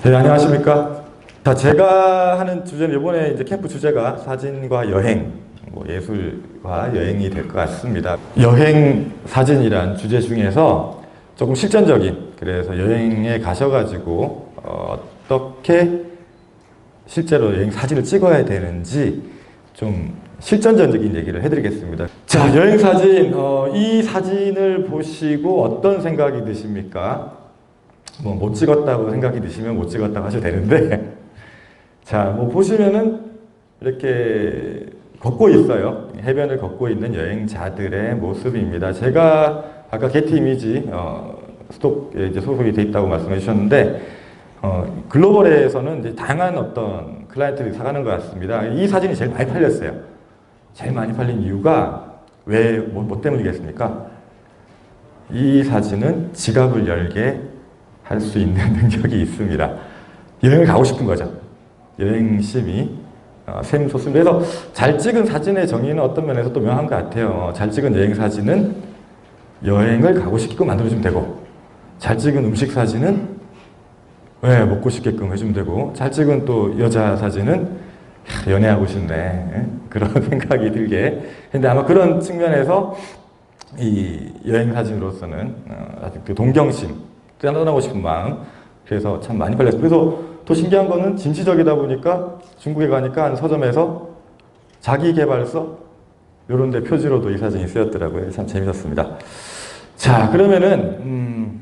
네, 안녕하십니까. 자, 제가 하는 주제는 이번에 이제 캠프 주제가 사진과 여행, 예술과 여행이 될 것 같습니다. 여행 사진이란 주제 중에서 조금 실전적인, 그래서 여행에 가셔가지고 어떻게 실제로 여행 사진을 찍어야 되는지 좀 실전적인 얘기를 해드리겠습니다. 자, 여행 사진, 이 사진을 보시고 어떤 생각이 드십니까? 못 찍었다고 생각이 드시면 못 찍었다고 하셔도 되는데, 자, 보시면은 이렇게 걷고 있어요. 해변을 걷고 있는 여행자들의 모습입니다. 제가 아까 게티 이미지 스톡에 이제 소속이 돼 있다고 말씀해 주셨는데, 글로벌에서는 이제 다양한 어떤 클라이언트들이 사가는 것 같습니다. 이 사진이 제일 많이 팔렸어요. 제일 많이 팔린 이유가 뭐 때문이겠습니까? 이 사진은 지갑을 열게 할 수 있는 능력이 있습니다. 여행을 가고 싶은 거죠. 여행심이 샘솟습니다. 그래서 잘 찍은 사진의 정의는 어떤 면에서 또 명확한 것 같아요. 잘 찍은 여행 사진은 여행을 가고 싶게끔 만들어주면 되고, 잘 찍은 음식 사진은 먹고 싶게끔 해주면 되고, 잘 찍은 또 여자 사진은 연애하고 싶네, 그런 생각이 들게. 근데 아마 그런 측면에서 이 여행 사진으로서는 아직 그 동경심, 떠나고 싶은 마음, 그래서 참 많이 팔렸어요. 그래서 더 신기한 거는 진취적이다 보니까 중국에 가니까 한 서점에서 자기계발서 이런 데 표지로도 이 사진이 쓰였더라고요. 참 재밌었습니다. 자, 그러면은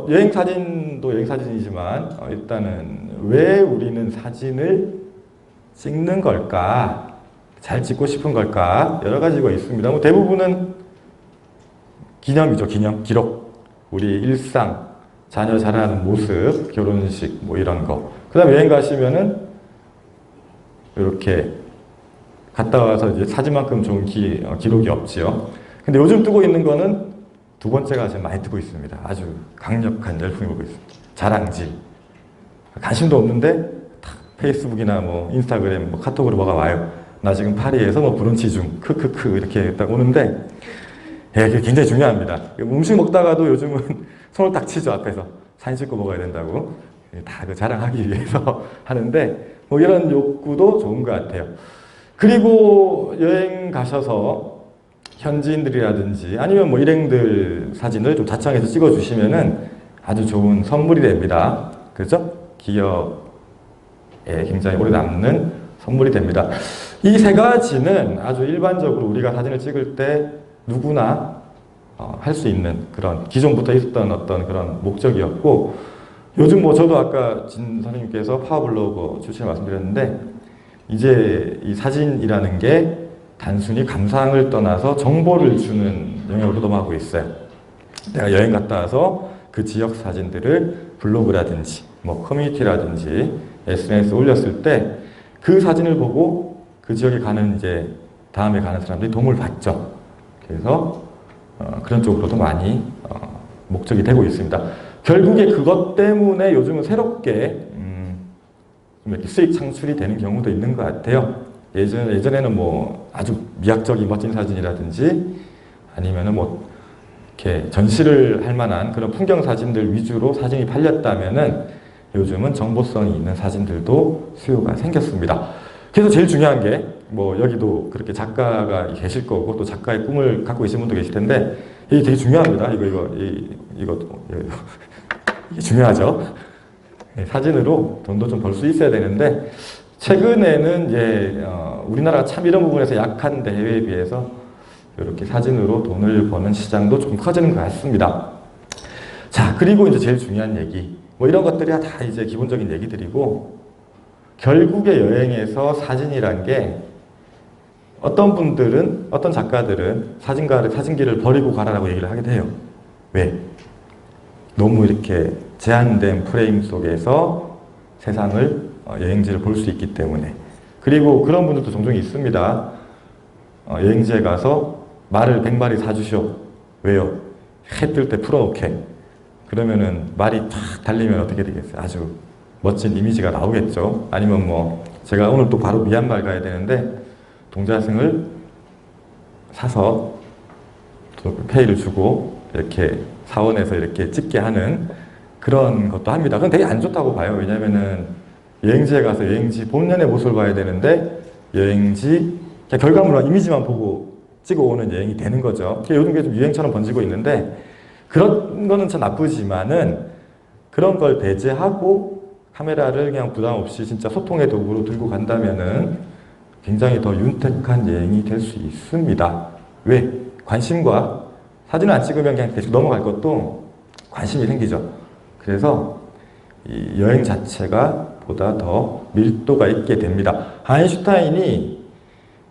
여행 사진도 여행 사진이지만 일단은 왜 우리는 사진을 찍는 걸까? 잘 찍고 싶은 걸까? 여러 가지가 있습니다. 대부분은 기념이죠. 기록. 우리 일상, 자녀 자라는 모습, 결혼식 이런 거. 그 다음에 여행 가시면은 이렇게 갔다 와서 이제 사진만큼 좋은 기록이 없지요. 근데 요즘 뜨고 있는 거는 두 번째가 제일 많이 뜨고 있습니다. 아주 강력한 열풍이 불고 있습니다. 자랑질. 관심도 없는데 페이스북이나 인스타그램, 카톡으로 뭐가 와요. 나 지금 파리에서 브런치 중, 크크크 이렇게 딱 오는데, 그게 굉장히 중요합니다. 음식 먹다가도 요즘은 손을 딱 치죠, 앞에서. 사진 찍고 먹어야 된다고. 다 그 자랑하기 위해서 하는데, 이런 욕구도 좋은 것 같아요. 그리고 여행 가셔서 현지인들이라든지 아니면 일행들 사진을 좀 자청해서 찍어주시면은 아주 좋은 선물이 됩니다. 그죠? 기억에 굉장히 오래 남는 선물이 됩니다. 이 세 가지는 아주 일반적으로 우리가 사진을 찍을 때 누구나 할 수 있는 그런 기존부터 있었던 어떤 그런 목적이었고, 요즘 저도 아까 진 선생님께서 파워블로그 출신을 말씀드렸는데, 이제 이 사진이라는 게 단순히 감상을 떠나서 정보를 주는 영역으로 넘어가고 있어요. 내가 여행 갔다 와서 그 지역 사진들을 블로그라든지 커뮤니티라든지 SNS에 올렸을 때 그 사진을 보고 그 지역에 가는 이제 다음에 가는 사람들이 도움을 받죠. 그래서 그런 쪽으로도 많이 목적이 되고 있습니다. 결국에 그것 때문에 요즘은 새롭게 좀 이렇게 수익 창출이 되는 경우도 있는 것 같아요. 예전에는 아주 미학적인 멋진 사진이라든지 아니면은 이렇게 전시를 할 만한 그런 풍경 사진들 위주로 사진이 팔렸다면은 요즘은 정보성이 있는 사진들도 수요가 생겼습니다. 그래서 제일 중요한 게 여기도 그렇게 작가가 계실 거고 또 작가의 꿈을 갖고 계신 분도 계실 텐데, 이게 되게 중요합니다. 이게 중요하죠. 사진으로 돈도 좀 벌 수 있어야 되는데, 최근에는 우리나라가 참 이런 부분에서 약한데 해외에 비해서 이렇게 사진으로 돈을 버는 시장도 좀 커지는 것 같습니다. 자, 그리고 이제 제일 중요한 얘기, 이런 것들이 다 이제 기본적인 얘기들이고, 결국에 여행에서 사진이란 게 어떤 작가들은 사진기를 버리고 가라라고 얘기를 하기도 해요. 왜? 너무 이렇게 제한된 프레임 속에서 세상을 여행지를 볼 수 있기 때문에. 그리고 그런 분들도 종종 있습니다. 여행지에 가서 말을 100마리 사주쇼. 왜요? 해 뜰 때 풀어놓게. 그러면은 말이 탁 달리면 어떻게 되겠어요? 아주 멋진 이미지가 나오겠죠. 아니면 제가 오늘 또 바로 미얀마를 가야 되는데 동자승을 사서 페이를 주고 이렇게 사원에서 이렇게 찍게 하는 그런 것도 합니다. 그건 되게 안 좋다고 봐요. 왜냐면은 여행지에 가서 여행지 본연의 모습을 봐야 되는데 여행지 그냥 결과물만 이미지만 보고 찍어오는 여행이 되는 거죠. 요즘 게 좀 유행처럼 번지고 있는데 그런 거는 참 나쁘지만은 그런 걸 배제하고 카메라를 그냥 부담 없이 진짜 소통의 도구로 들고 간다면은 굉장히 더 윤택한 여행이 될 수 있습니다. 왜? 관심과 사진을 안 찍으면 그냥 대충 넘어갈 것도 관심이 생기죠. 그래서 이 여행 자체가 보다 더 밀도가 있게 됩니다. 아인슈타인이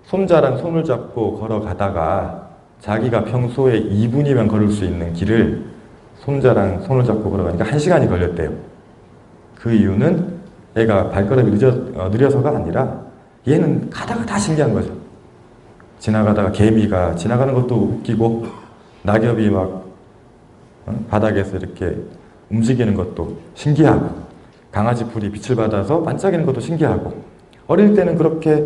손자랑 손을 잡고 걸어가다가 자기가 평소에 2분이면 걸을 수 있는 길을 손자랑 손을 잡고 걸어가니까 1시간이 걸렸대요. 그 이유는 얘가 발걸음이 느려서가 아니라 얘는 가다가 다 신기한 거죠. 지나가다가 개미가 지나가는 것도 웃기고 낙엽이 막 바닥에서 이렇게 움직이는 것도 신기하고 강아지 풀이 빛을 받아서 반짝이는 것도 신기하고 어릴 때는 그렇게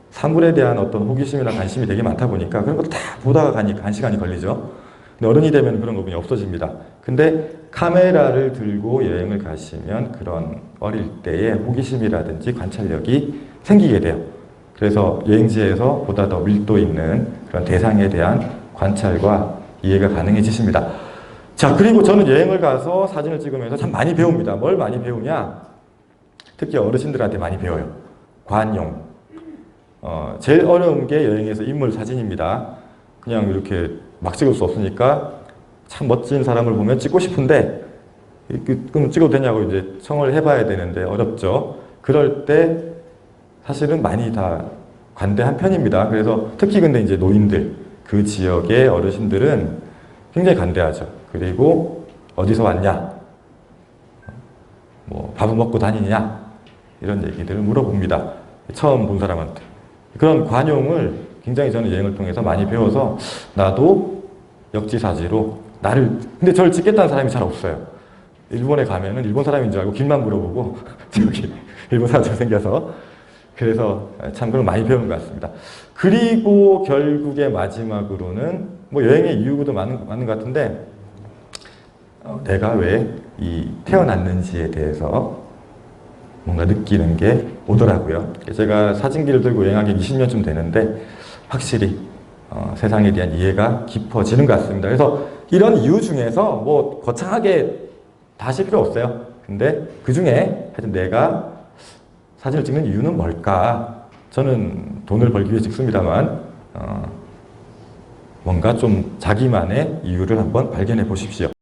사물에 대한 어떤 호기심이나 관심이 되게 많다 보니까 그런 것도 다 보다가 가니까 1시간이 걸리죠. 근데 어른이 되면 그런 부분이 없어집니다. 근데 카메라를 들고 여행을 가시면 그런 어릴 때의 호기심이라든지 관찰력이 생기게 돼요. 그래서 여행지에서 보다 더 밀도 있는 그런 대상에 대한 관찰과 이해가 가능해지십니다. 자, 그리고 저는 여행을 가서 사진을 찍으면서 참 많이 배웁니다. 뭘 많이 배우냐? 특히 어르신들한테 많이 배워요. 관용. 제일 어려운 게 여행에서 인물 사진입니다. 그냥 이렇게 막 찍을 수 없으니까 참 멋진 사람을 보면 찍고 싶은데 그럼 찍어도 되냐고 이제 청을 해봐야 되는데 어렵죠. 그럴 때 사실은 많이 다 관대한 편입니다. 그래서 특히 근데 이제 노인들, 그 지역의 어르신들은 굉장히 관대하죠. 그리고 어디서 왔냐? 뭐 밥은 먹고 다니냐? 이런 얘기들을 물어봅니다. 처음 본 사람한테. 그런 관용을 굉장히 저는 여행을 통해서 많이 배워서 나도 역지사지로 근데 저를 찍겠다는 사람이 잘 없어요. 일본에 가면은 일본 사람인 줄 알고 길만 물어보고 저기 일본 사람처럼 생겨서 그래서 참 그걸 많이 배운 것 같습니다. 그리고 결국에 마지막으로는 뭐 여행의 이유도 많은 것 같은데 내가 왜 태어났는지에 대해서 뭔가 느끼는 게 오더라고요. 제가 사진기를 들고 여행한 게 20년쯤 되는데 확실히 세상에 대한 이해가 깊어지는 것 같습니다. 그래서 이런 이유 중에서 뭐 거창하게 다 하실 필요 없어요. 근데 그 중에 하여튼 내가 사진을 찍는 이유는 뭘까? 저는 돈을 벌기 위해 찍습니다만 뭔가 좀 자기만의 이유를 한번 발견해 보십시오.